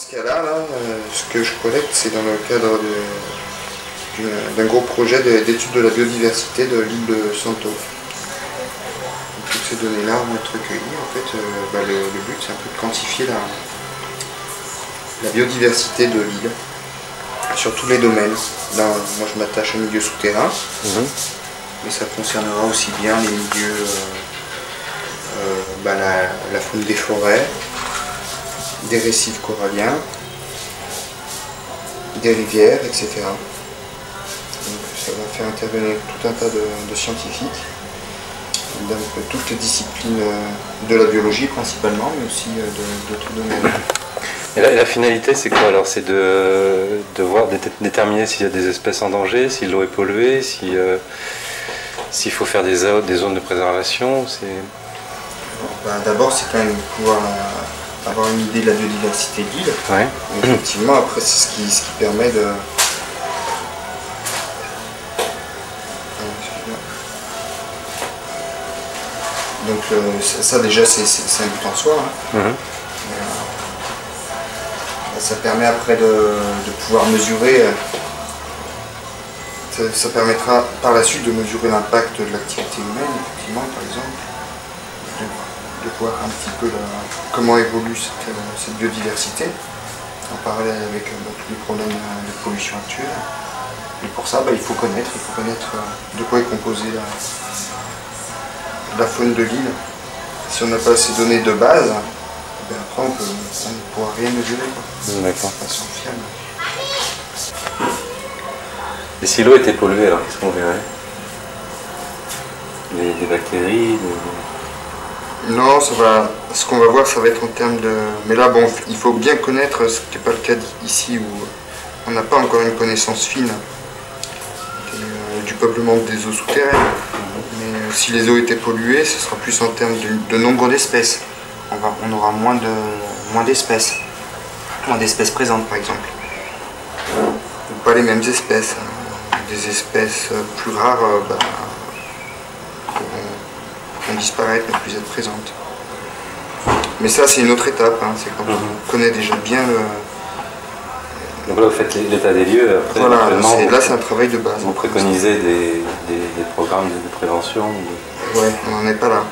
ce cas-là, ce que je collecte, c'est dans le cadre d'un gros projet d'étude de la biodiversité de l'île de Santo. Donc, toutes ces données-là vont être recueillies. En fait, le but, c'est un peu de quantifier la biodiversité de l'île sur tous les domaines. Là, moi, je m'attache au milieu souterrain, mais ça concernera aussi bien les milieux, la faune des forêts, des récifs coralliens, des rivières, etc. Donc ça va faire intervenir tout un tas de scientifiques, de toutes les disciplines de la biologie principalement, mais aussi d'autres domaines. Et là, la finalité, c'est quoi alors? C'est de voir, déterminer s'il y a des espèces en danger, si l'eau est polluée, s'il faut faire des zones de préservation. D'abord, c'est quand même pouvoir avoir une idée de la biodiversité de l'île. Ouais. Effectivement, après, c'est ce qui permet de... Donc ça déjà, c'est un but en soi. Ça permet après de pouvoir mesurer, ça permettra par la suite de mesurer l'impact de l'activité humaine, effectivement, par exemple, de voir un petit peu comment évolue cette biodiversité, en parallèle avec tous les problèmes de pollution actuelle. Et pour ça, il faut connaître de quoi est composée la faune de l'île. Si on n'a pas ces données de base, après on ne pourra rien mesurer. D'accord. De façon fiable. Et si l'eau était polluée, alors qu'est-ce qu'on verrait? Des bactéries Non, ce qu'on va voir, ça va être en termes de... Mais là, bon, il faut bien connaître, ce qui n'est pas le cas ici, où on n'a pas encore une connaissance fine du peuplement des eaux souterraines. Mais si les eaux étaient polluées, ce sera plus en termes de nombre d'espèces. On aura moins d'espèces présentes, par exemple. Ou pas les mêmes espèces. Des espèces plus rares pourront disparaître, ne plus être présentes. Mais ça, c'est une autre étape. C'est quand on connaît déjà bien le... Donc là, vous faites l'état des lieux. Après, voilà, là, c'est un travail de base. Vous préconisez des programmes de prévention. Ouais, on n'en est pas là.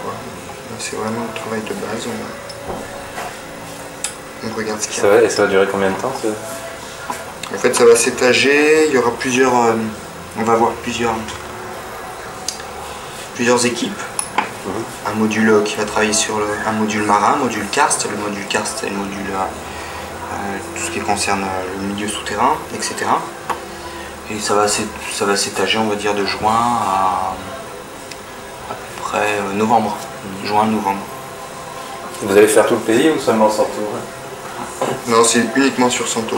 C'est vraiment un travail de base. On regarde ce qu'il y a. Et ça va durer combien de temps En fait, ça va s'étager. Il y aura plusieurs... on va voir plusieurs équipes. Un module qui va travailler sur un module marin, un module karst. Le module karst, c'est le module... tout ce qui concerne le milieu souterrain, etc. Et ça va s'étager, on va dire, de juin à peu près novembre. Juin-novembre. Vous allez faire tout le pays ou seulement Santo? Non, c'est uniquement sur Santo.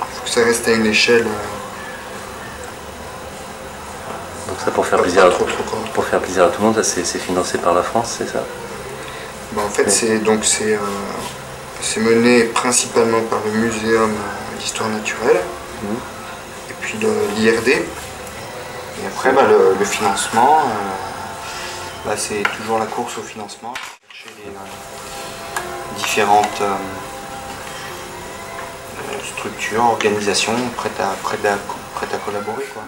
Il faut que ça reste à une échelle... Donc ça, pour faire plaisir à tout le monde, c'est financé par la France, c'est ça? En fait, c'est mené principalement par le Muséum d'Histoire Naturelle et puis l'IRD. Et après, le financement, c'est toujours la course au financement. Chez les différentes structures, organisations prêtes à collaborer, quoi.